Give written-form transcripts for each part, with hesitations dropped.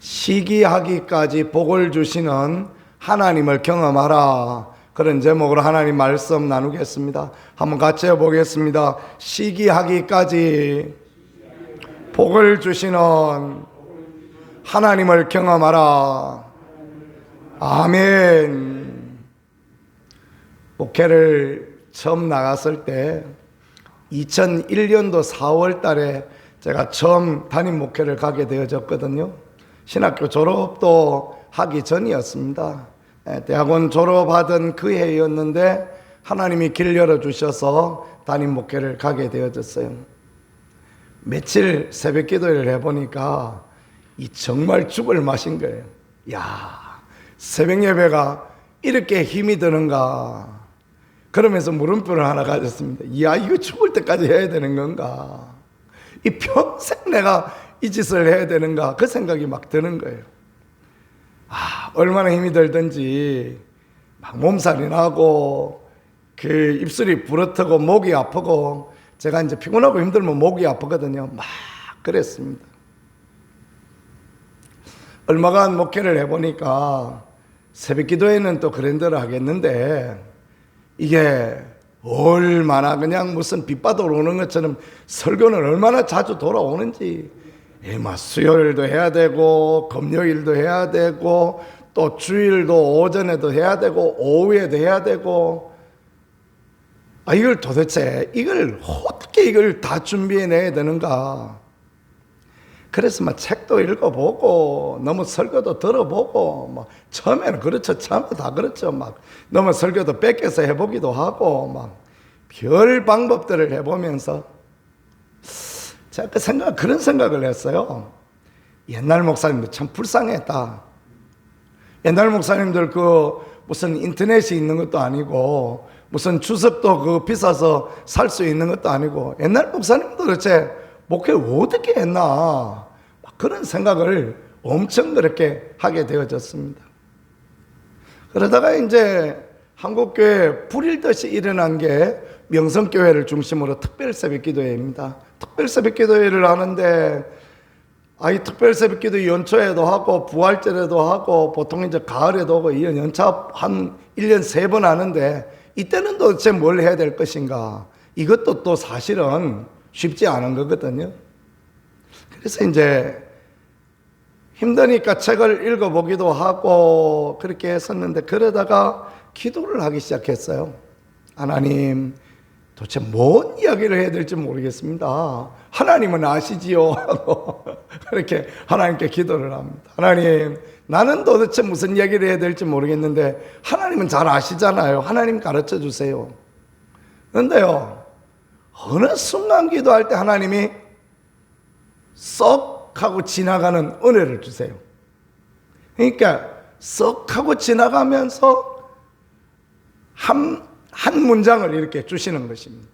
시기하기까지 복을 주시는 하나님을 경험하라. 그런 제목으로 하나님 말씀 나누겠습니다. 한번 같이 해보겠습니다. 시기하기까지 복을 주시는 하나님을 경험하라. 아멘. 목회를 처음 나갔을 때 2001년도 4월 달에 제가 처음 담임 목회를 가게 되어졌거든요. 신학교 졸업도 하기 전이었습니다. 대학원 졸업하던 그 해였는데 하나님이 길 열어주셔서 담임 목회를 가게 되어졌어요. 며칠 새벽 기도를 해보니까 이 정말 죽을 맛인 거예요. 야, 새벽 예배가 이렇게 힘이 드는가. 그러면서 물음표를 하나 가졌습니다. 이야, 이거 죽을 때까지 해야 되는 건가? 이 평생 내가 이 짓을 해야 되는가? 그 생각이 막 드는 거예요. 얼마나 힘이 들든지 막 몸살이 나고 그 입술이 부르트고 목이 아프고, 제가 이제 피곤하고 힘들면 목이 아프거든요. 막 그랬습니다. 얼마간 목회를 해보니까 새벽 기도에는 또 그런 대로 하겠는데, 이게 얼마나 그냥 무슨 빗바닥 오는 것처럼 설교는 얼마나 자주 돌아오는지, 막 수요일도 해야 되고 금요일도 해야 되고 또 주일도 오전에도 해야 되고 오후에도 해야 되고, 이걸 도대체 이걸 어떻게 이걸 다 준비해내야 되는가. 그래서 막 책도 읽어보고 너무 설교도 들어보고, 막 처음에는 그렇죠, 처음에 다 그렇죠. 막 너무 설교도 뺏겨서 해보기도 하고 막 별 방법들을 해보면서 제가 그런 생각을 했어요. 옛날 목사님들 참 불쌍했다. 옛날 목사님들 무슨 인터넷이 있는 것도 아니고 무슨 주석도 비싸서 살 수 있는 것도 아니고, 옛날 목사님들 도대체 목회를 어떻게 했나, 그런 생각을 엄청 그렇게 하게 되어졌습니다. 그러다가 이제 한국교회 불일듯이 일어난 게 명성교회를 중심으로 특별 새벽 기도회입니다. 특별 새벽 기도회를 하는데, 이 특별 새벽 기도 연초에도 하고 부활절에도 하고 보통 이제 가을에도 하고 이 연차 한 1년 3번 하는데, 이때는 도대체 뭘 해야 될 것인가. 이것도 또 사실은 쉽지 않은 거거든요. 그래서 이제 힘드니까 책을 읽어보기도 하고 그렇게 했었는데, 그러다가 기도를 하기 시작했어요. 하나님, 도대체 뭔 이야기를 해야 될지 모르겠습니다. 하나님은 아시지요? 하고 그렇게 하나님께 기도를 합니다. 하나님, 나는 도대체 무슨 이야기를 해야 될지 모르겠는데 하나님은 잘 아시잖아요. 하나님 가르쳐 주세요. 그런데요, 어느 순간 기도할 때 하나님이 썩 하고 지나가는 은혜를 주세요. 그러니까 썩 하고 지나가면서 한 문장을 이렇게 주시는 것입니다.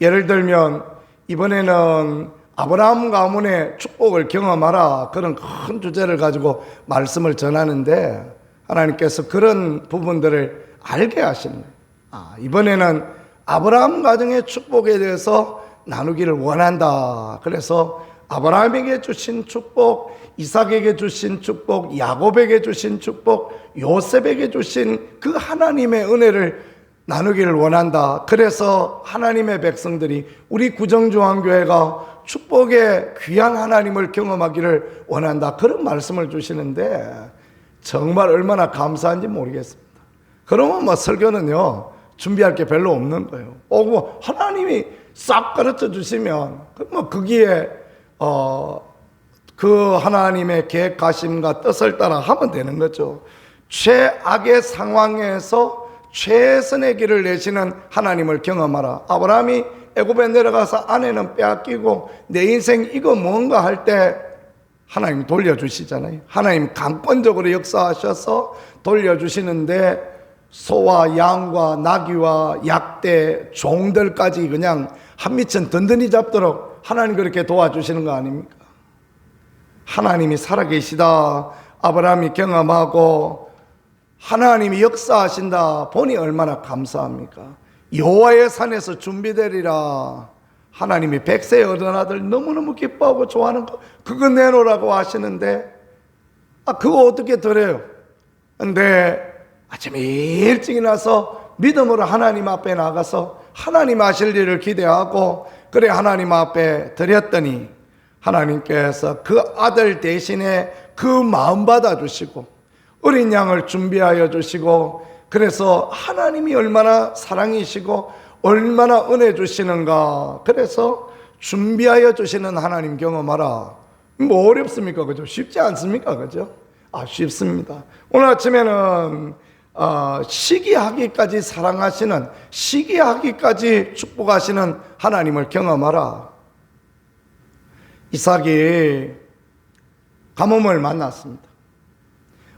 예를 들면 이번에는 아브라함 가문의 축복을 경험하라, 그런 큰 주제를 가지고 말씀을 전하는데, 하나님께서 그런 부분들을 알게 하시는 거예요. 이번에는 아브라함 가정의 축복에 대해서 나누기를 원한다. 그래서 아브라함에게 주신 축복, 이삭에게 주신 축복, 야곱에게 주신 축복, 요셉에게 주신 그 하나님의 은혜를 나누기를 원한다. 그래서 하나님의 백성들이, 우리 구정중앙교회가 축복의 귀한 하나님을 경험하기를 원한다. 그런 말씀을 주시는데 정말 얼마나 감사한지 모르겠습니다. 그러면 설교는요, 준비할 게 별로 없는 거예요. 하나님이 싹 가르쳐 주시면 거기에 그 하나님의 계획하심과 뜻을 따라 하면 되는 거죠. 최악의 상황에서 최선의 길을 내시는 하나님을 경험하라. 아브라함이 애굽에 내려가서 아내는 빼앗기고 내 인생 이거 뭔가 할 때 하나님 돌려주시잖아요. 하나님 강권적으로 역사하셔서 돌려주시는데, 소와 양과 나귀와 약대 종들까지 그냥 한 미천 든든히 잡도록 하나님 그렇게 도와주시는 거 아닙니까? 하나님이 살아계시다 아브라함이 경험하고 하나님이 역사하신다 보니 얼마나 감사합니까? 여호와의 산에서 준비되리라. 하나님이 백세의 어린 아들 너무너무 기뻐하고 좋아하는 거, 그거 내놓으라고 하시는데 그거 어떻게 드려요? 근데 아침에 일찍 일어나서 믿음으로 하나님 앞에 나가서 하나님 하실 일을 기대하고 그래 하나님 앞에 드렸더니 하나님께서 그 아들 대신에 그 마음 받아주시고 어린 양을 준비하여 주시고, 그래서 하나님이 얼마나 사랑이시고 얼마나 은혜 주시는가, 그래서 준비하여 주시는 하나님 경험하라. 뭐 어렵습니까? 그죠? 쉽지 않습니까? 그죠? 쉽습니다. 오늘 아침에는 시기하기까지 사랑하시는, 시기하기까지 축복하시는 하나님을 경험하라. 이삭이 가뭄을 만났습니다.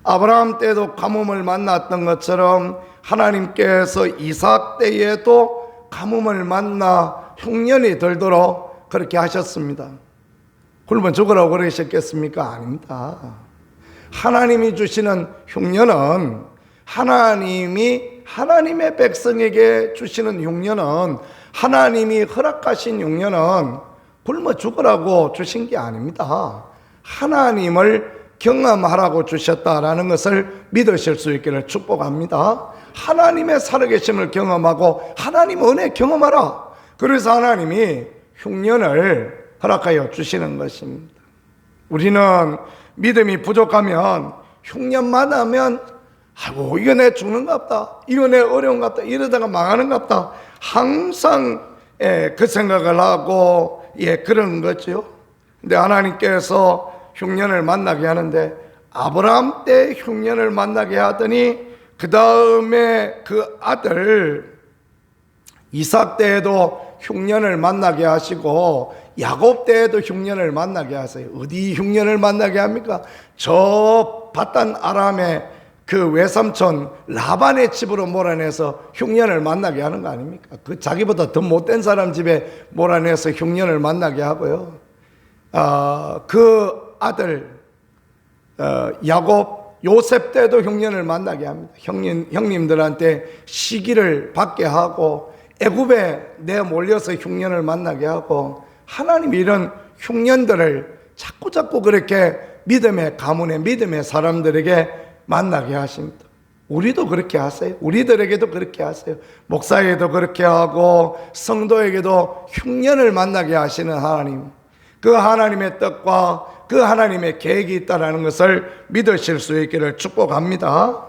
아브라함 때도 가뭄을 만났던 것처럼 하나님께서 이삭 때에도 가뭄을 만나 흉년이 들도록 그렇게 하셨습니다. 굶어 죽으라고 그러셨겠습니까? 아닙니다. 하나님이 주시는 흉년은, 하나님이 하나님의 백성에게 주시는 흉년은, 하나님이 허락하신 흉년은 굶어 죽으라고 주신 게 아닙니다. 하나님을 경험하라고 주셨다라는 것을 믿으실 수 있기를 축복합니다. 하나님의 살아계심을 경험하고 하나님 은혜 경험하라. 그래서 하나님이 흉년을 허락하여 주시는 것입니다. 우리는 믿음이 부족하면, 흉년만 하면 이거 내 죽는갑다, 이거 내 어려운갑다, 이러다가 망하는갑다, 항상 그 생각을 하고 그러는 거죠. 근데 하나님께서 흉년을 만나게 하는데, 아브라함 때 흉년을 만나게 하더니 그 다음에 그 아들 이삭 때에도 흉년을 만나게 하시고, 야곱 때에도 흉년을 만나게 하세요. 어디 흉년을 만나게 합니까? 저 바단 아람의 그 외삼촌 라반의 집으로 몰아내서 흉년을 만나게 하는 거 아닙니까? 그 자기보다 더 못된 사람 집에 몰아내서 흉년을 만나게 하고요. 그 아들 야곱, 요셉 때도 흉년을 만나게 합니다. 형님들한테 시기를 받게 하고 애굽에 내몰려서 흉년을 만나게 하고, 하나님이 이런 흉년들을 자꾸 그렇게 믿음의 가문의 믿음의 사람들에게 만나게 하십니다. 우리도 그렇게 하세요. 우리들에게도 그렇게 하세요. 목사에게도 그렇게 하고 성도에게도 흉년을 만나게 하시는 하나님, 그 하나님의 뜻과 그 하나님의 계획이 있다는 것을 믿으실 수 있기를 축복합니다.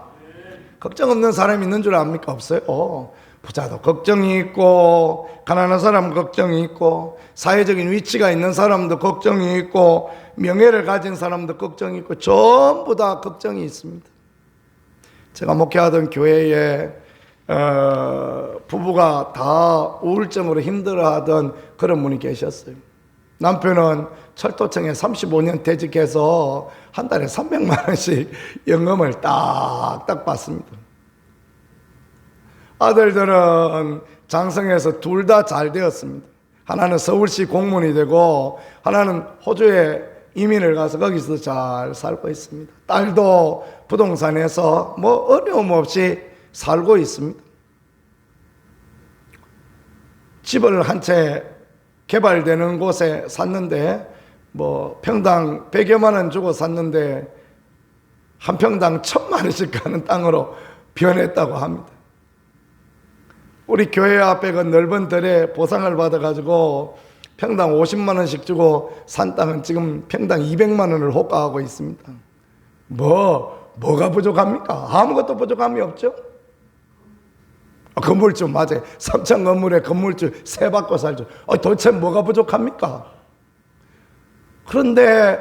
걱정 없는 사람이 있는 줄 압니까? 없어요. 부자도 걱정이 있고, 가난한 사람 걱정이 있고, 사회적인 위치가 있는 사람도 걱정이 있고, 명예를 가진 사람도 걱정이 있고, 전부 다 걱정이 있습니다. 제가 목회하던 교회에 부부가 다 우울증으로 힘들어하던 그런 분이 계셨어요. 남편은 철도청에 35년 퇴직해서 한 달에 300만 원씩 연금을 딱딱 받습니다. 아들들은 장성해서 둘 다 잘 되었습니다. 하나는 서울시 공무원이 되고 하나는 호주에 이민을 가서 거기서 잘 살고 있습니다. 딸도 부동산에서 어려움 없이 살고 있습니다. 집을 한 채 개발되는 곳에 샀는데 평당 100여만 원 주고 샀는데 한 평당 1,000만 원씩 가는 땅으로 변했다고 합니다. 우리 교회 앞에 그 넓은 들에 보상을 받아가지고 평당 50만 원씩 주고 산 땅은 지금 평당 200만 원을 호가하고 있습니다. 뭐가 부족합니까? 아무것도 부족함이 없죠. 건물주 맞아요. 3층 건물에 건물주 세 받고 살죠. 도대체 뭐가 부족합니까? 그런데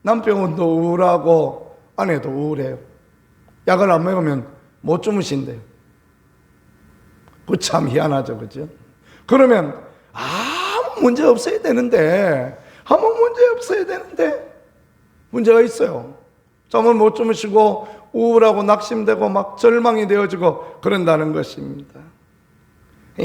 남편도 우울하고 아내도 우울해요. 약을 안 먹으면 못 주무신대요. 그 참 희한하죠, 그죠? 그러면 아무 문제 없어야 되는데, 문제가 있어요. 잠을 못 주무시고 우울하고 낙심되고 막 절망이 되어지고 그런다는 것입니다.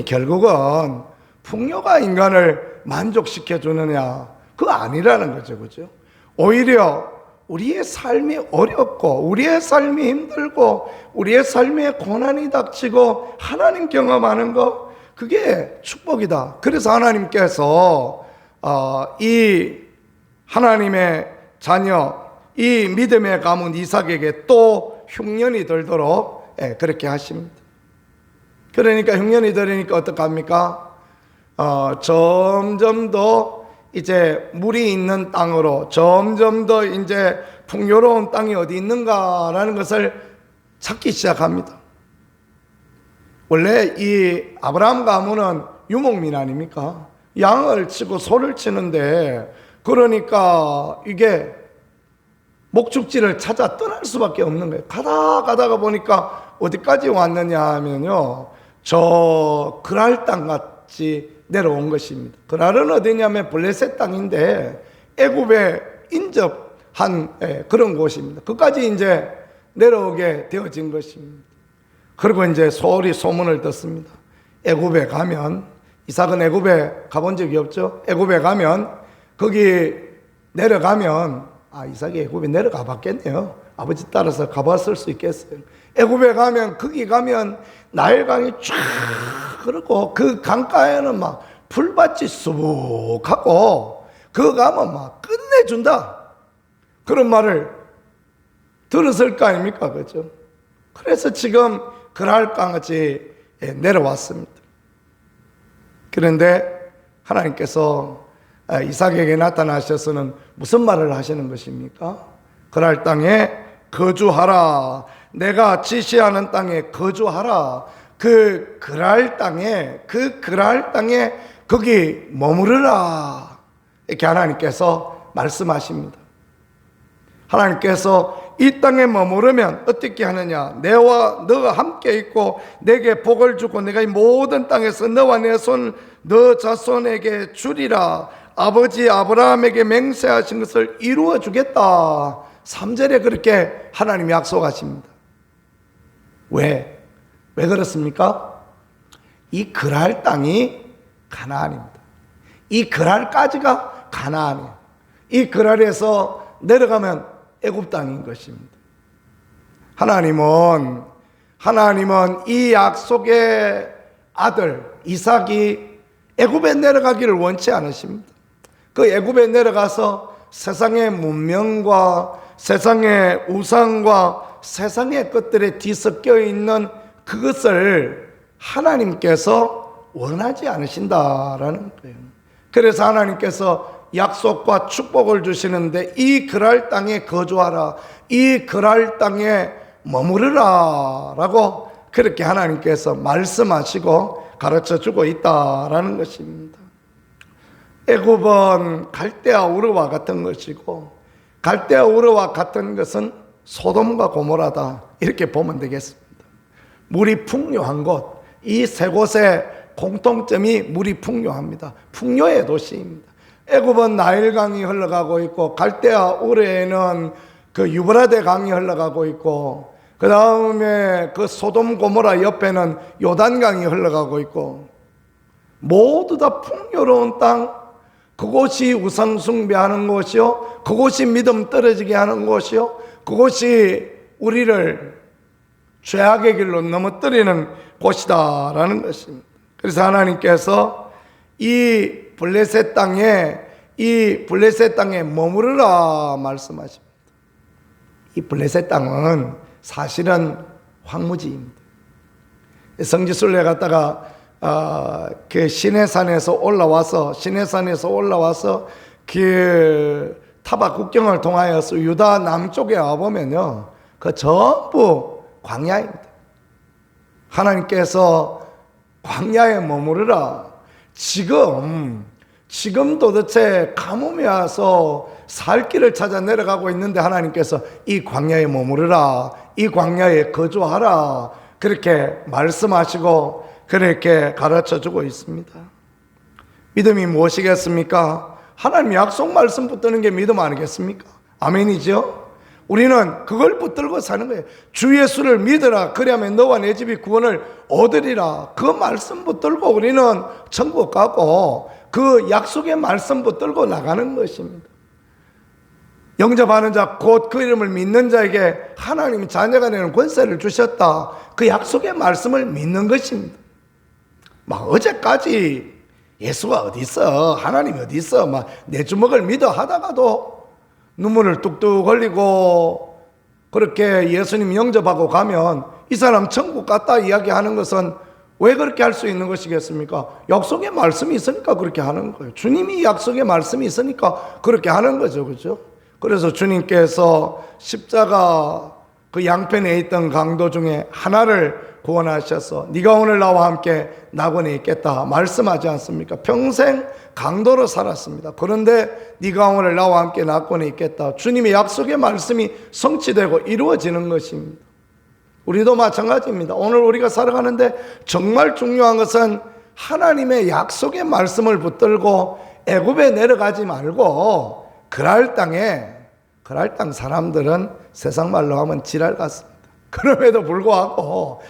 결국은 풍요가 인간을 만족시켜 주느냐, 그거 아니라는 거죠, 그죠? 오히려 우리의 삶이 어렵고 우리의 삶이 힘들고 우리의 삶에 고난이 닥치고 하나님 경험하는 거, 그게 축복이다. 그래서 하나님께서 이 하나님의 자녀 이 믿음의 가문 이삭에게 또 흉년이 들도록 그렇게 하십니다. 그러니까 흉년이 들으니까 어떡합니까? 점점 더 이제 물이 있는 땅으로, 점점 더 이제 풍요로운 땅이 어디 있는가라는 것을 찾기 시작합니다. 원래 이 아브라함 가문은 유목민 아닙니까? 양을 치고 소를 치는데, 그러니까 이게 목축지를 찾아 떠날 수밖에 없는 거예요. 가다가 보니까 어디까지 왔느냐 하면요, 저 그랄 땅 같이 내려온 것입니다. 그랄은 어디냐면 블레셋 땅인데 애굽에 인접한 그런 곳입니다. 그까지 이제 내려오게 되어진 것입니다. 그리고 이제 소문을 듣습니다. 애굽에 가면, 이삭은 애굽에 가본 적이 없죠. 애굽에 가면, 거기 내려가면, 이삭이 애굽에 내려가 봤겠네요. 아버지 따라서 가봤을 수 있겠어요. 애굽에 가면, 거기 가면 나일강이 쫙 흐르고 그 강가에는 막 풀밭이 수북하고 그거 가면 막 끝내준다, 그런 말을 들었을 거 아닙니까? 그죠? 그래서 지금 그랄강같이 내려왔습니다. 그런데 하나님께서 이삭에게 나타나셔서는 무슨 말을 하시는 것입니까? 그랄 땅에 거주하라. 내가 지시하는 땅에 거주하라. 그랄 땅에 거기 머무르라. 이렇게 하나님께서 말씀하십니다. 하나님께서 이 땅에 머무르면 어떻게 하느냐? 너와 함께 있고 내게 복을 주고 내가 이 모든 땅에서 너와 내 손, 너 자손에게 주리라. 아버지 아브라함에게 맹세하신 것을 이루어 주겠다. 3절에 그렇게 하나님이 약속하십니다. 왜 그렇습니까? 이 그랄 땅이 가나안입니다. 이 그랄까지가 가나안이에요. 이 그랄에서 내려가면 애굽 땅인 것입니다. 하나님은 이 약속의 아들 이삭이 애굽에 내려가기를 원치 않으십니다. 그 애굽에 내려가서 세상의 문명과 세상의 우상과 세상의 것들에 뒤섞여 있는 그것을 하나님께서 원하지 않으신다라는 거예요. 그래서 하나님께서 약속과 축복을 주시는데 이 그랄 땅에 거주하라, 이 그랄 땅에 머무르라 라고 그렇게 하나님께서 말씀하시고 가르쳐주고 있다라는 것입니다. 애굽은 갈대아 우르와 같은 것이고, 갈대아 우르와 같은 것은 소돔과 고모라다, 이렇게 보면 되겠습니다. 물이 풍요한 곳, 이 세 곳의 공통점이 물이 풍요합니다. 풍요의 도시입니다. 애굽은 나일강이 흘러가고 있고, 갈대아 우르에는 그 유브라데 강이 흘러가고 있고, 그 다음에 그 소돔 고모라 옆에는 요단강이 흘러가고 있고, 모두 다 풍요로운 땅, 그곳이 우상 숭배하는 곳이요, 그곳이 믿음 떨어지게 하는 곳이요, 그곳이 우리를 죄악의 길로 넘어뜨리는 곳이다라는 것입니다. 그래서 하나님께서 이 블레셋 땅에 머무르라 말씀하십니다. 이 블레셋 땅은 사실은 황무지입니다. 성지순례 갔다가 그 시내산에서 올라와서 그 타박 국경을 통하여서 유다 남쪽에 와보면요, 그 전부 광야입니다. 하나님께서 광야에 머무르라. 지금 도대체 가뭄이 와서 살 길을 찾아 내려가고 있는데 하나님께서 이 광야에 머무르라, 이 광야에 거주하라, 그렇게 말씀하시고 그렇게 가르쳐주고 있습니다. 믿음이 무엇이겠습니까? 하나님 약속 말씀 붙드는 게 믿음 아니겠습니까? 아멘이죠? 우리는 그걸 붙들고 사는 거예요. 주 예수를 믿으라, 그리하면 너와 내 집이 구원을 얻으리라. 그 말씀 붙들고 우리는 천국 가고 그 약속의 말씀 붙들고 나가는 것입니다. 영접하는 자 곧 그 이름을 믿는 자에게 하나님이 자녀가 되는 권세를 주셨다. 그 약속의 말씀을 믿는 것입니다. 막 어제까지 예수가 어디 있어, 하나님이 어디 있어, 막 내 주먹을 믿어 하다가도 눈물을 뚝뚝 흘리고 그렇게 예수님 영접하고 가면 이 사람 천국 갔다 이야기하는 것은 왜 그렇게 할 수 있는 것이겠습니까? 약속의 말씀이 있으니까 그렇게 하는 거예요. 주님이 약속의 말씀이 있으니까 그렇게 하는 거죠. 그죠? 그래서 주님께서 십자가 그 양편에 있던 강도 중에 하나를 구원하셔서 네가 오늘 나와 함께 낙원에 있겠다 말씀하지 않습니까? 평생 강도로 살았습니다. 그런데 네가 오늘 나와 함께 낙원에 있겠다. 주님의 약속의 말씀이 성취되고 이루어지는 것입니다. 우리도 마찬가지입니다. 오늘 우리가 살아가는데 정말 중요한 것은 하나님의 약속의 말씀을 붙들고 애굽에 내려가지 말고 그랄 땅 사람들은 세상 말로 하면 지랄 같습니다. 그럼에도 불구하고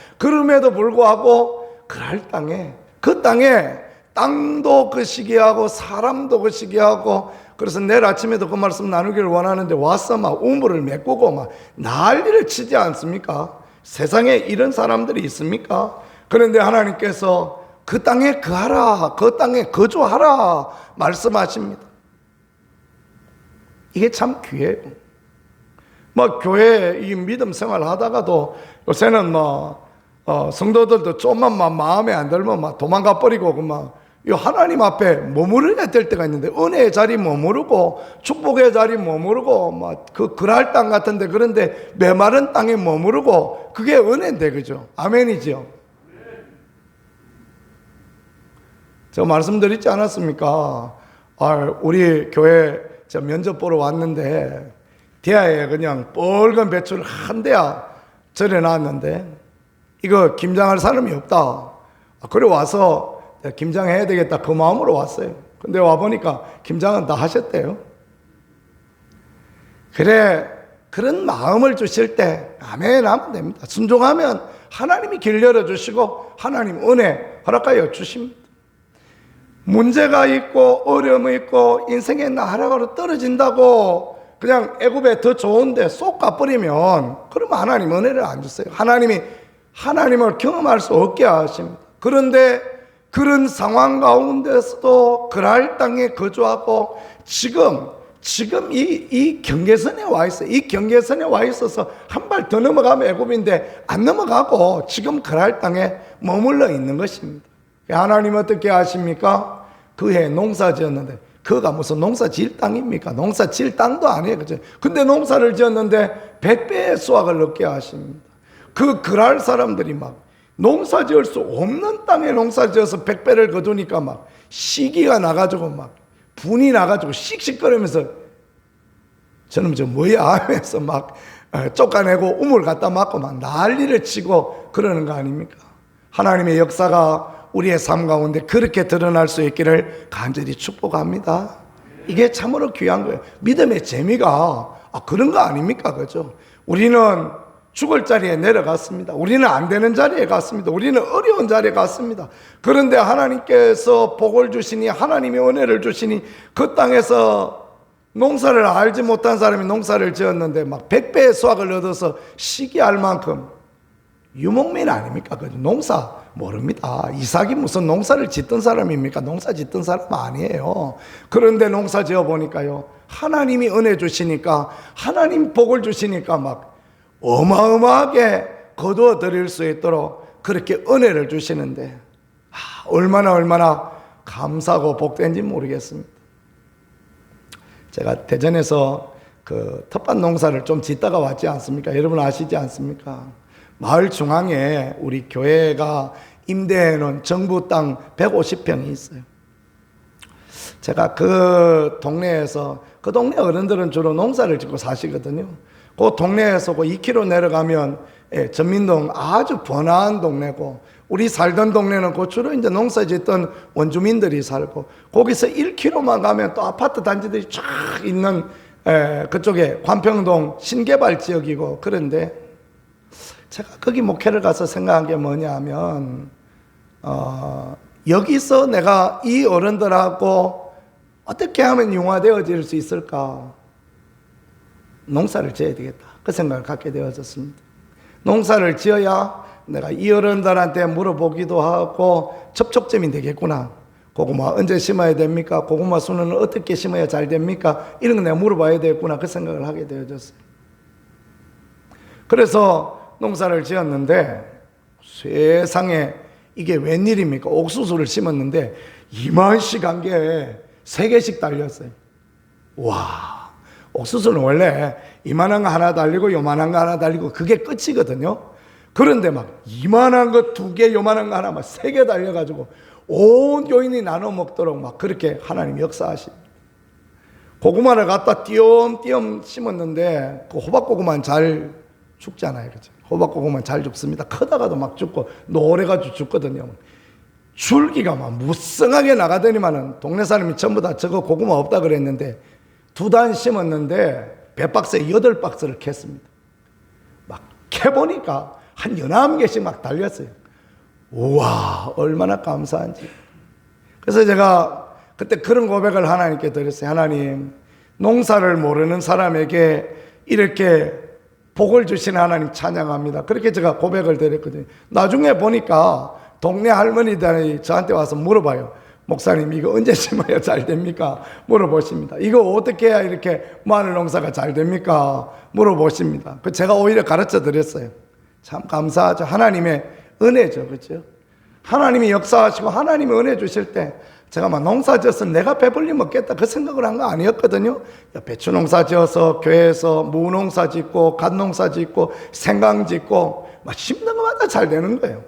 그랄 땅에 그 땅에 땅도 그 시기하고 사람도 그 시기하고 그래서 내일 아침에도 그 말씀 나누기를 원하는데 와서 막 우물을 메꾸고 막 난리를 치지 않습니까? 세상에 이런 사람들이 있습니까? 그런데 하나님께서 그 땅에 거하라, 그 땅에 거주하라 말씀하십니다. 이게 참 귀해요. 교회 이 믿음 생활 하다가도 요새는 성도들도 좀만 마음에 안 들면 도망가 버리고 이 하나님 앞에 머무르게 될 때가 있는데 은혜의 자리 머무르고 축복의 자리 머무르고 그랄 땅 같은데 그런데 메마른 땅에 머무르고 그게 은혜인데 그죠? 아멘이죠. 제가 말씀드리지 않았습니까? 우리 교회 제가 면접 보러 왔는데 대야에 그냥 뻘건 배추를 한 대야 절여 놨는데 이거 김장할 사람이 없다. 그래 와서 김장해야 되겠다 그 마음으로 왔어요. 근데 와보니까 김장은 다 하셨대요. 그래 그런 마음을 주실 때 아멘 하면 됩니다. 순종하면 하나님이 길 열어주시고 하나님 은혜 허락하여 주십니다. 문제가 있고 어려움이 있고 인생에 나락으로 떨어진다고 그냥 애굽에 더 좋은데 쏙 가버리면 그러면 하나님 은혜를 안 주세요. 하나님을 경험할 수 없게 하십니다. 그런데 그런 상황 가운데서도 그랄 땅에 거주하고 지금 이 경계선에 와 있어요. 이 경계선에 와 있어서 한 발 더 넘어가면 애굽인데 안 넘어가고 지금 그랄 땅에 머물러 있는 것입니다. 하나님 어떻게 하십니까? 그 해 농사 지었는데 그가 무슨 농사 지을 땅입니까? 농사 지을 땅도 아니에요. 그죠? 근데 농사를 지었는데 100배의 수확을 얻게 하십니다. 그랄 사람들이 농사 지을 수 없는 땅에 농사 지어서 100배를 거두니까 시기가 나가지고 분이 나가지고 씩씩거리면서 저는 뭐야 하면서 쫓아내고 우물 갖다 맞고 난리를 치고 그러는 거 아닙니까? 하나님의 역사가 우리의 삶 가운데 그렇게 드러날 수 있기를 간절히 축복합니다. 이게 참으로 귀한 거예요. 믿음의 재미가 그런 거 아닙니까? 그죠? 우리는 죽을 자리에 내려갔습니다. 우리는 안 되는 자리에 갔습니다. 우리는 어려운 자리에 갔습니다. 그런데 하나님께서 복을 주시니 하나님의 은혜를 주시니 그 땅에서 농사를 알지 못한 사람이 농사를 지었는데 100배의 수확을 얻어서 시기할 만큼 유목민 아닙니까? 농사 모릅니다. 이삭이 무슨 농사를 짓던 사람입니까? 농사 짓던 사람 아니에요. 그런데 농사 지어 보니까요, 하나님이 은혜 주시니까, 하나님 복을 주시니까 어마어마하게 거두어 드릴 수 있도록 그렇게 은혜를 주시는데 얼마나 감사하고 복된지 모르겠습니다. 제가 대전에서 그 텃밭 농사를 좀 짓다가 왔지 않습니까? 여러분 아시지 않습니까? 마을 중앙에 우리 교회가 임대해 놓은 정부 땅 150평이 있어요. 제가 그 동네에서, 그 동네 어른들은 주로 농사를 짓고 사시거든요. 그 동네에서 그 2km 내려가면 전민동 아주 번화한 동네고, 우리 살던 동네는 그 주로 이제 농사 짓던 원주민들이 살고, 거기서 1km만 가면 또 아파트 단지들이 쫙 있는 그쪽에 관평동 신개발 지역이고, 그런데 제가 거기 목회를 가서 생각한 게 뭐냐 하면, 여기서 내가 이 어른들하고 어떻게 하면 융화되어질 수 있을까? 농사를 지어야 되겠다. 그 생각을 갖게 되어졌습니다. 농사를 지어야 내가 이 어른들한테 물어보기도 하고 접촉점이 되겠구나. 고구마 언제 심어야 됩니까? 고구마 순은 어떻게 심어야 잘 됩니까? 이런 거 내가 물어봐야 되겠구나, 그 생각을 하게 되어졌어요. 그래서 농사를 지었는데 세상에 이게 웬일입니까? 옥수수를 심었는데 이만씩 한 게 3개씩 달렸어요. 와, 옥수수는 원래 이만한 거 하나 달리고 요만한 거 하나 달리고 그게 끝이거든요. 그런데 막 이만한 거 2개, 요만한 거 하나 막 3개 달려가지고 온 교인이 나눠 먹도록 막 그렇게 하나님 역사하십니다. 고구마를 갖다 띄엄띄엄 심었는데 그 호박고구마는 잘 죽잖아요. 그죠? 호박고구마는 잘 죽습니다. 크다가도 막 죽고 노래가지고 죽거든요. 줄기가 막 무성하게 나가더니만은 동네 사람이 전부 다 저거 고구마 없다 그랬는데 2단 심었는데 배박스에 8박스를 캤습니다. 막 캐보니까 한 11개씩 막 달렸어요. 우와, 얼마나 감사한지. 그래서 제가 그때 그런 고백을 하나님께 드렸어요. 하나님, 농사를 모르는 사람에게 이렇게 복을 주시는 하나님 찬양합니다. 그렇게 제가 고백을 드렸거든요. 나중에 보니까 동네 할머니들이 저한테 와서 물어봐요. 목사님, 이거 언제 심어야 잘 됩니까? 물어보십니다. 이거 어떻게 해야 이렇게 마늘 농사가 잘 됩니까? 물어보십니다. 제가 오히려 가르쳐 드렸어요. 참 감사하죠. 하나님의 은혜죠. 그렇죠? 하나님이 역사하시고 하나님이 은혜 주실 때 제가 막 농사 지어서 내가 배불리 먹겠다 그 생각을 한 거 아니었거든요. 배추 농사 지어서 교회에서 무 농사 짓고 갓 농사 짓고 생강 짓고 막 심는 것마다 잘 되는 거예요.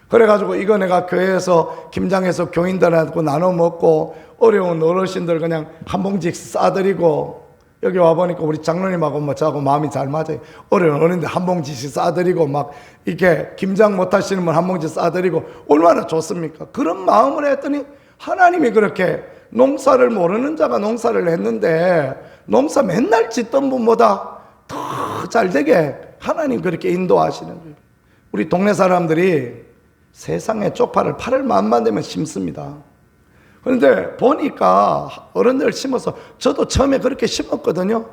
그래가지고 이거 내가 교회에서 김장해서 교인들한테 나눠 먹고 어려운 어르신들 그냥 한 봉지 싸드리고 여기 와보니까 우리 장로님하고 뭐 저하고 마음이 잘 맞아요. 어려운 어른들 한 봉지씩 싸드리고 막 이렇게 김장 못하시는 분 한 봉지 싸드리고 얼마나 좋습니까? 그런 마음을 했더니 하나님이 그렇게 농사를 모르는 자가 농사를 했는데 농사 맨날 짓던 분보다 더 잘 되게 하나님 그렇게 인도하시는 거예요. 우리 동네 사람들이 세상에 쪽파를 8월 말만 되면 심습니다. 그런데 보니까 어른들 심어서 저도 처음에 그렇게 심었거든요.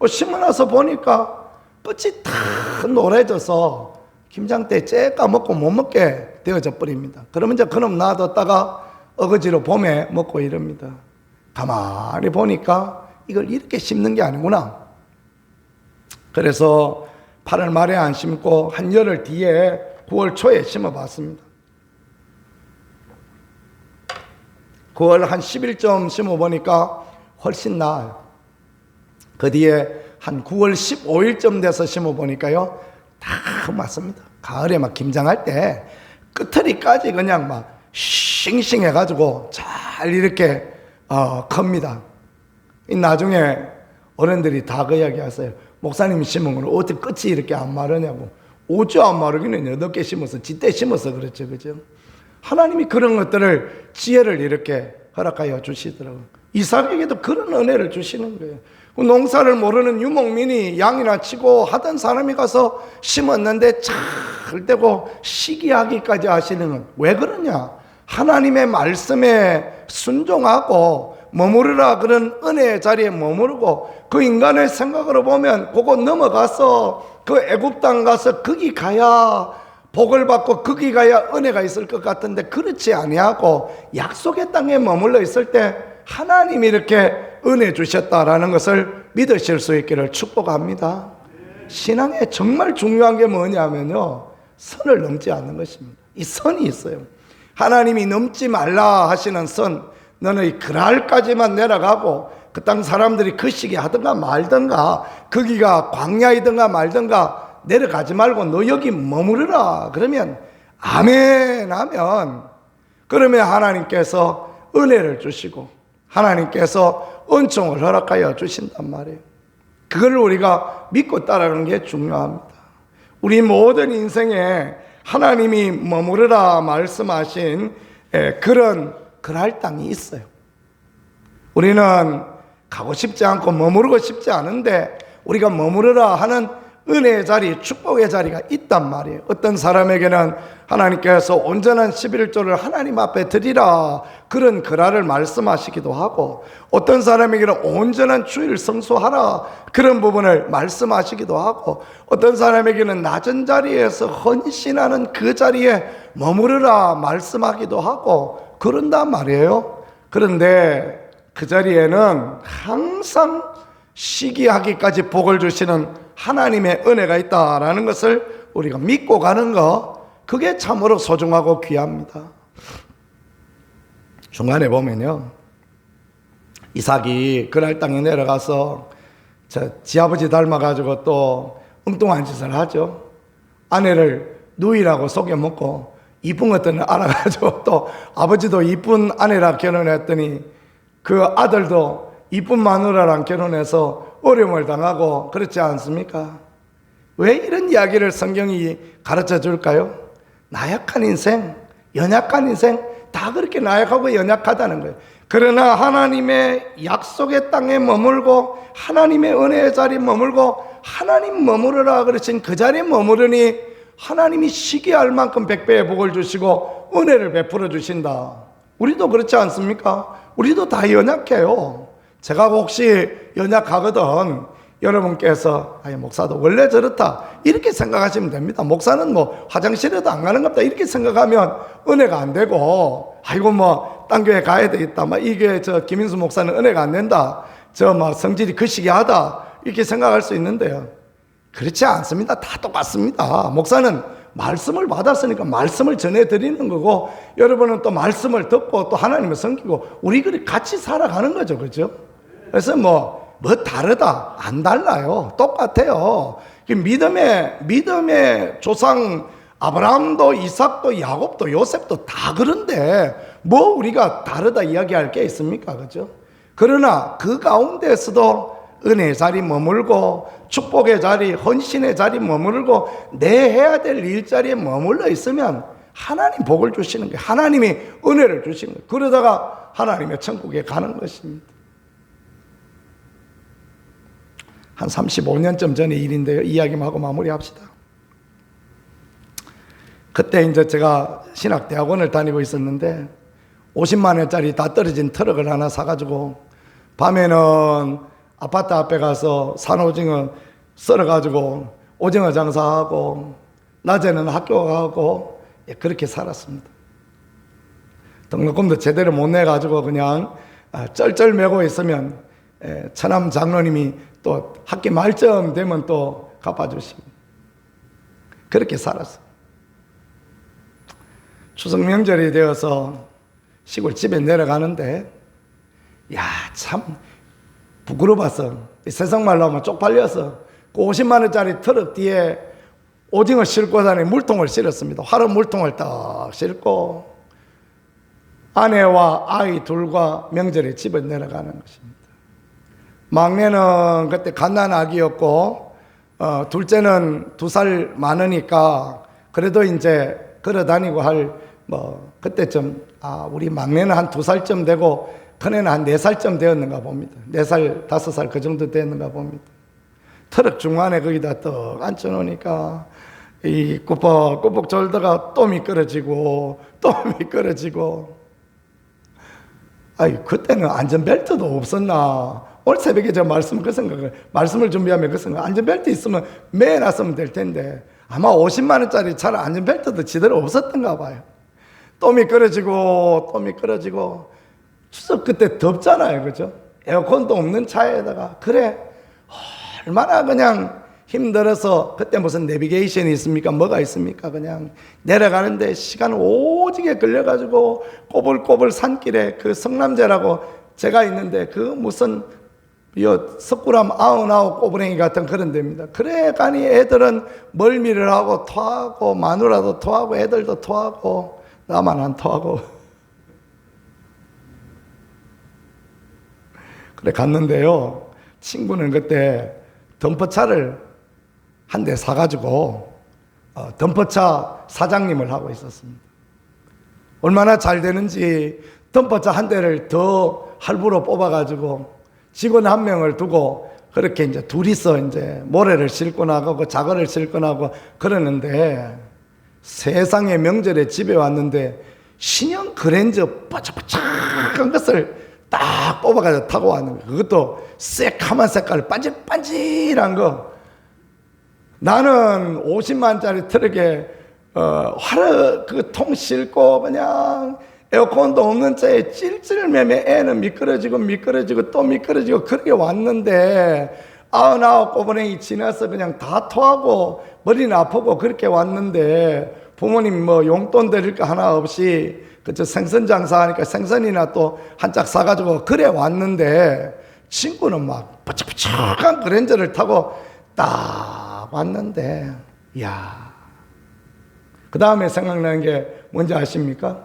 심어 나서 보니까 끝이 다 노래져서 김장 때 째까 먹고 못 먹게 되어져 버립니다. 그러면 이제 그놈 놔뒀다가 어거지로 봄에 먹고 이럽니다. 가만히 보니까 이걸 이렇게 심는 게 아니구나. 그래서 8월 말에 안 심고 한 열흘 뒤에 9월 초에 심어봤습니다. 9월 한 10일쯤 심어보니까 훨씬 나아요. 그 뒤에 한 9월 15일쯤 돼서 심어보니까요, 다 맞습니다. 가을에 막 김장할 때 끝터리까지 그냥 막 싱싱해가지고 잘 이렇게 큽니다. 나중에 어른들이 다 그 이야기 하세요. 목사님이 심은 건 어떻게 끝이 이렇게 안 마르냐고. 5주 안 마르기는 8개 심어서 지때 심어서 그렇죠. 그죠? 하나님이 그런 것들을 지혜를 이렇게 허락하여 주시더라고요. 이삭에게도 그런 은혜를 주시는 거예요. 농사를 모르는 유목민이 양이나 치고 하던 사람이 가서 심었는데 잘 되고 시기하기까지 하시는 건 왜 그러냐? 하나님의 말씀에 순종하고 머무르라 그런 은혜의 자리에 머무르고 그 인간의 생각으로 보면 그거 넘어가서 그 애굽 땅 가서 거기 가야 복을 받고 거기 가야 은혜가 있을 것 같은데 그렇지 아니하고 약속의 땅에 머물러 있을 때 하나님이 이렇게 은혜 주셨다라는 것을 믿으실 수 있기를 축복합니다. 신앙에 정말 중요한 게 뭐냐면요, 선을 넘지 않는 것입니다. 이 선이 있어요. 하나님이 넘지 말라 하시는 선, 너는 그랄까지만 내려가고 그 땅 사람들이 거시기 하든가 말든가 거기가 광야이든가 말든가 내려가지 말고 너 여기 머무르라 그러면 아멘 하면 그러면 하나님께서 은혜를 주시고 하나님께서 은총을 허락하여 주신단 말이에요. 그걸 우리가 믿고 따라가는 게 중요합니다. 우리 모든 인생에 하나님이 머무르라 말씀하신 그럴 땅이 있어요. 우리는 가고 싶지 않고 머무르고 싶지 않은데 우리가 머무르라 하는 은혜의 자리, 축복의 자리가 있단 말이에요. 어떤 사람에게는 하나님께서 온전한 11조를 하나님 앞에 드리라 그런 그랄을 말씀하시기도 하고, 어떤 사람에게는 온전한 주일 성수하라 그런 부분을 말씀하시기도 하고, 어떤 사람에게는 낮은 자리에서 헌신하는 그 자리에 머무르라 말씀하기도 하고, 그런단 말이에요. 그런데 그 자리에는 항상 시기하기까지 복을 주시는 하나님의 은혜가 있다라는 것을 우리가 믿고 가는 거, 그게 참으로 소중하고 귀합니다. 중간에 보면요, 이삭이 그날 땅에 내려가서 지아버지 닮아가지고 또 엉뚱한 짓을 하죠. 아내를 누이라고 속여먹고 이쁜 것들은 알아가지고 또 아버지도 이쁜 아내랑 결혼했더니 그 아들도 이쁜 마누라랑 결혼해서 어려움을 당하고 그렇지 않습니까? 왜 이런 이야기를 성경이 가르쳐 줄까요? 나약한 인생, 연약한 인생, 다 그렇게 나약하고 연약하다는 거예요. 그러나 하나님의 약속의 땅에 머물고 하나님의 은혜의 자리에 머물고 하나님 머무르라 그러신 그 자리에 머무르니 하나님이 시기할 만큼 백배의 복을 주시고 은혜를 베풀어 주신다. 우리도 그렇지 않습니까? 우리도 다 연약해요. 제가 혹시 연약하거든 여러분께서 목사도 원래 저렇다 이렇게 생각하시면 됩니다. 목사는 뭐 화장실에도 안 가는 겁니다 이렇게 생각하면 은혜가 안 되고, 아이고 뭐 딴 교회 가야 되겠다, 막 이게 저 김인수 목사는 은혜가 안 된다, 저 막 성질이 거시기하다 이렇게 생각할 수 있는데요, 그렇지 않습니다. 다 똑같습니다. 목사는 말씀을 받았으니까 말씀을 전해드리는 거고, 여러분은 또 말씀을 듣고 또 하나님을 섬기고 우리 그리 같이 살아가는 거죠. 그죠? 그래서 뭐 다르다? 안 달라요. 똑같아요. 믿음의 조상 아브라함도 이삭도 야곱도 요셉도 다 그런데 뭐 우리가 다르다 이야기할 게 있습니까? 그죠? 그러나 그 가운데서도 은혜의 자리 머물고 축복의 자리, 헌신의 자리 머물고 내 해야 될 일자리에 머물러 있으면 하나님 복을 주시는 거예요. 하나님이 은혜를 주시는 거예요. 그러다가 하나님의 천국에 가는 것입니다. 한 35년쯤 전의 일인데요, 이야기만 하고 마무리합시다. 그때 이제 제가 신학대학원을 다니고 있었는데 50만 원짜리 다 떨어진 트럭을 하나 사가지고 밤에는 아파트 앞에 가서 산오징어 썰어가지고 오징어 장사하고 낮에는 학교 가고 그렇게 살았습니다. 등록금도 제대로 못 내가지고 그냥 쩔쩔매고 있으면 처남 장로님이 또 학기 말쯤 되면 또 갚아주시고 그렇게 살았어요. 추석 명절이 되어서 시골 집에 내려가는데 참 부끄러워서 세상 말로 하면 쪽팔려서 그 50만 원짜리 트럭 뒤에 오징어 싣고 다니는 물통을 실었습니다. 화로 물통을 딱 싣고 아내와 아이 둘과 명절에 집에 내려가는 것입니다. 막내는 그때 갓난아기였고 둘째는 2살 많으니까 그래도 이제 걸어다니고 그때쯤 우리 막내는 한 2살쯤 되고 큰애는 한 4살쯤 되었는가 봅니다. 4살, 5살 그 정도 되었는가 봅니다. 트럭 중간에 거기다 떡 앉혀놓으니까 이 꾸벅꾸벅 졸다가 또 미끄러지고 또 미끄러지고, 그때는 안전벨트도 없었나. 오늘 새벽에 저 말씀을 준비하면 그 생각, 안전벨트 있으면 매놨으면 될 텐데 아마 50만 원짜리 차를 안전벨트도 제대로 없었던가 봐요. 또 미끄러지고 또 미끄러지고. 추석 그때 덥잖아요, 그죠? 에어컨도 없는 차에다가 그래 얼마나 그냥 힘들어서, 그때 무슨 내비게이션이 있습니까? 뭐가 있습니까? 그냥 내려가는데 시간 오지게 걸려가지고 꼬불꼬불 산길에 그 성남제라고 제가 있는데 그 무슨 석굴암 99 꼬부랭이 같은 그런 데입니다. 그래 가니 애들은 멀미를 하고 토하고 마누라도 토하고 애들도 토하고 나만 안 토하고 그래 갔는데요, 친구는 그때 덤퍼차를 한 대 사가지고 덤퍼차 사장님을 하고 있었습니다. 얼마나 잘 되는지 덤퍼차 한 대를 더 할부로 뽑아가지고 직원 한 명을 두고 그렇게 이제 둘이서 이제 모래를 싣고 나가고 자갈을 싣고 나가고 그러는데, 세상에 명절에 집에 왔는데 신형 그랜저 바짝바짝한 것을 딱 뽑아가지고 타고 왔는 거예요. 그것도 새카만 색깔 반질반질한 거. 나는 50만짜리 트럭에 화로 그 통 싣고 그냥 에어컨도 없는 차에 찔찔매매 애는 미끄러지고 또 미끄러지고 그렇게 왔는데 99꼬부랭이 지나서 그냥 다 토하고 머리는 아프고 그렇게 왔는데 부모님 뭐 용돈 드릴 거 하나 없이 그저 생선 장사하니까 생선이나 또 한 짝 사가지고 그래 왔는데 친구는 막 버쩍버쩍한 그랜저를 타고 딱 왔는데 그 다음에 생각나는 게 뭔지 아십니까?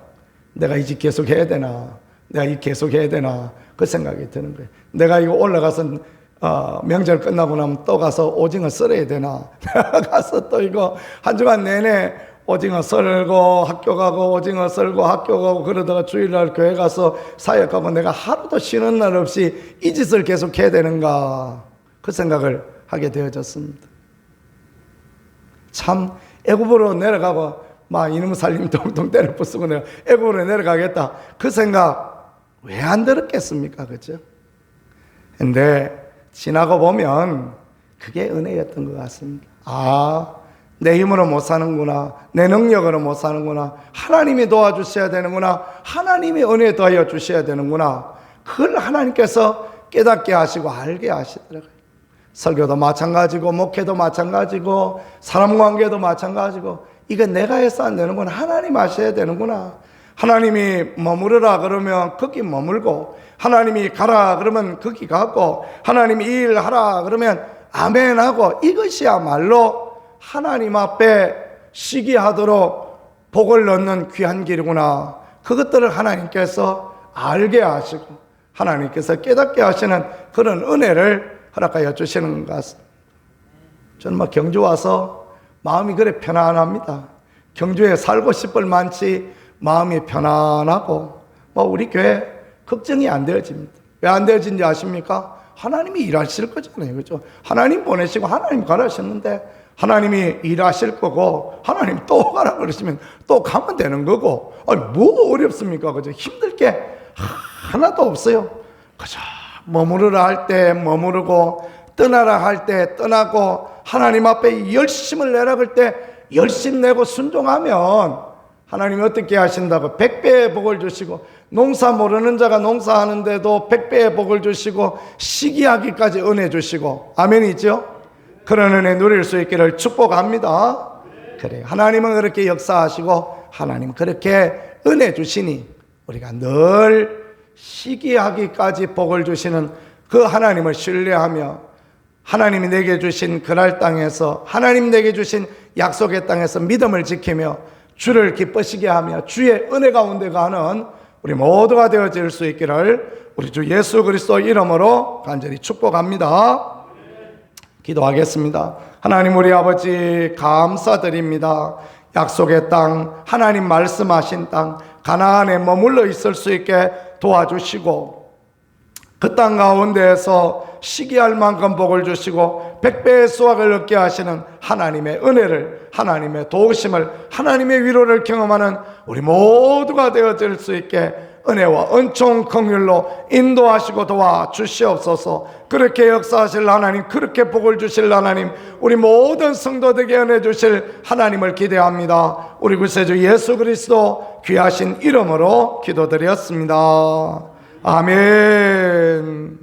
내가 이 집 계속 해야 되나? 내가 이 계속 해야 되나? 그 생각이 드는 거예요. 내가 이거 올라가서 명절 끝나고 나면 또 가서 오징어 썰어야 되나? 가서 또 이거 한 주간 내내 오징어 썰고 학교 가고 오징어 썰고 학교 가고 그러다가 주일날 교회 가서 사역하고 내가 하루도 쉬는 날 없이 이 짓을 계속 해야 되는가? 그 생각을 하게 되어졌습니다. 참 애굽으로 내려가고 막 이놈의 살림 통통 때려 부수고 내가 애굽으로 내려가겠다 그 생각 왜 안 들었겠습니까? 그죠? 근데 지나고 보면 그게 은혜였던 것 같습니다. 내 힘으로 못 사는구나, 내 능력으로 못 사는구나, 하나님이 도와주셔야 되는구나, 하나님이 은혜 더하여 주셔야 되는구나, 그걸 하나님께서 깨닫게 하시고 알게 하시더라고요. 설교도 마찬가지고 목회도 마찬가지고 사람관계도 마찬가지고 이거 내가 해서 안 되는구나, 하나님 하셔야 되는구나. 하나님이 머무르라 그러면 거기 머물고, 하나님이 가라 그러면 거기 가고, 하나님이 일하라 그러면 아멘 하고, 이것이야말로 하나님 앞에 시기하도록 복을 얻는 귀한 길이구나. 그것들을 하나님께서 알게 하시고 하나님께서 깨닫게 하시는 그런 은혜를 허락하여 주시는 것 같습니다. 저는 막 경주 와서 마음이 그래 편안합니다. 경주에 살고 싶을 만치 마음이 편안하고 우리 교회 걱정이 안 되어집니다. 왜 안 되어진지 아십니까? 하나님이 일하실 거잖아요. 그렇죠? 하나님 보내시고 하나님 가라셨는데 하나님이 일하실 거고 하나님 또 가라 그러시면 또 가면 되는 거고, 뭐 어렵습니까? 그죠? 힘들 게 하나도 없어요. 그죠? 머무르라 할 때 머무르고 떠나라 할 때 떠나고 하나님 앞에 열심을 내라 그럴 때 열심 내고 순종하면 하나님이 어떻게 하신다고? 100배의 복을 주시고, 농사 모르는 자가 농사하는데도 100배의 복을 주시고 시기하기까지 은혜 주시고, 아멘이죠? 그런 은혜 누릴 수 있기를 축복합니다. 그래요. 하나님은 그렇게 역사하시고 하나님 그렇게 은혜 주시니 우리가 늘 시기하기까지 복을 주시는 그 하나님을 신뢰하며 하나님이 내게 주신 그날 땅에서, 하나님 내게 주신 약속의 땅에서 믿음을 지키며 주를 기쁘시게 하며 주의 은혜 가운데 가는 우리 모두가 되어질 수 있기를 우리 주 예수 그리스도 이름으로 간절히 축복합니다. 기도하겠습니다. 하나님 우리 아버지 감사드립니다. 약속의 땅, 하나님 말씀하신 땅 가나안에 머물러 있을 수 있게 도와주시고 그 땅 가운데에서 시기할 만큼 복을 주시고 100배의 수확을 얻게 하시는 하나님의 은혜를, 하나님의 도우심을, 하나님의 위로를 경험하는 우리 모두가 되어질 수 있게 은혜와 은총 긍휼로 인도하시고 도와주시옵소서. 그렇게 역사하실 하나님, 그렇게 복을 주실 하나님, 우리 모든 성도들에게 은혜 주실 하나님을 기대합니다. 우리 구세주 예수 그리스도 귀하신 이름으로 기도드렸습니다. 아멘.